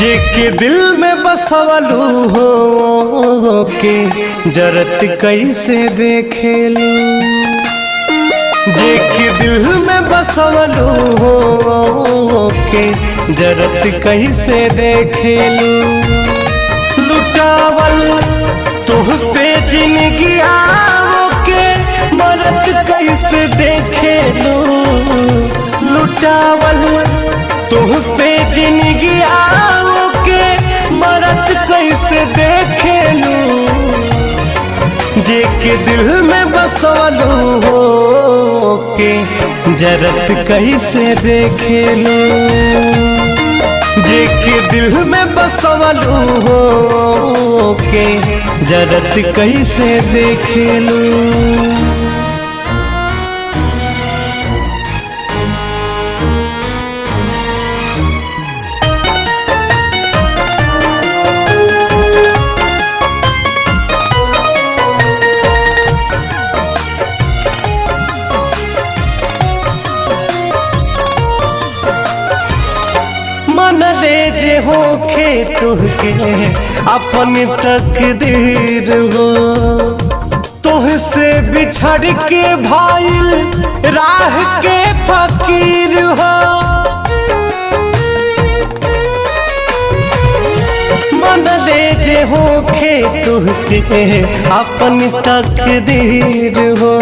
जेके दिल में बसवलू हो के जरत कैसे देखेलू। जेके दिल में बसवलू हो के जरत कैसे देखेलू। लुटावल तुह पे जिंदगी आओ के मरत कैसे देखेलू। लुटावल तुह पे जिंदगी आओ के मरत कैसे देखेलू। जेके दिल में बसवलू हो के जरत कैसे देखेलू। जेके दिल में बसवलू हो के जरत कैसे देखेलू। मन ले जे होखे तुहके अपन तकदीर हो। तुहसे बिछड़ के भाईल राह के फकीर हो। मन ले जे होखे तुहके अपन तकदीर हो।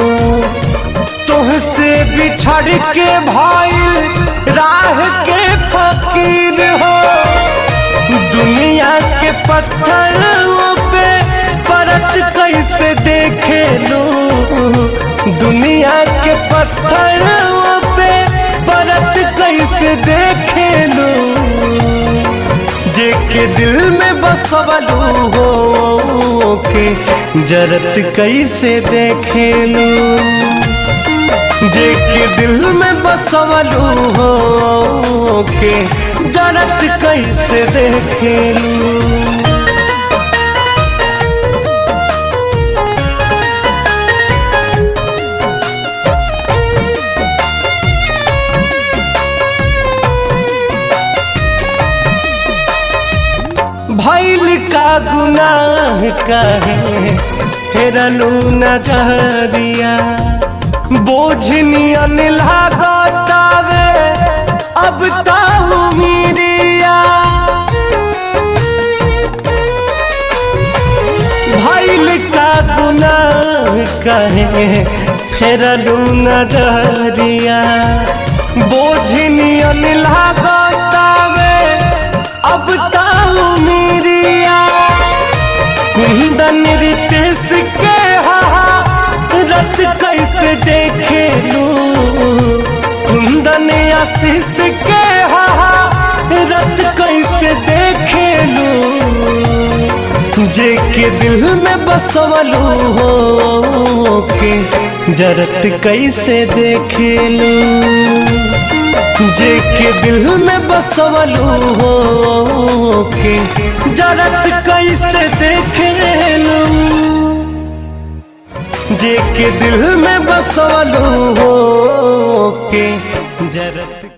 तुहसे बिछड़ के भाईल राह के फकीर हो। दुनिया के पत्थरों पे परत कैसे देखेलू। दुनिया के पत्थरों पे परत कैसे देखेलू। जेके दिल में बसवलू हो के जरत कैसे देखेलू। जेके दिल में बसवलू हो के जरत कैसे देखेलू। भइल का गुनाह काहे हेरलू नजरिया। बोझनियन लागतावे अब ताऊ मीरिया। भइल का गुनाह कहे फेरलू नजरिया। बोझनियन लागतावे अब ताऊ मीरिया। कुंदन रितेश के रत कैसे देखेलू। कुंदन आशीष के रत कैसे देखेलू। जेके दिल में बसवलू हो के जरत कैसे देखेलू। जेके दिल में बसवलू हो के जरत कैसे देखेलू। जेके दिल में बसवलू हो के जरत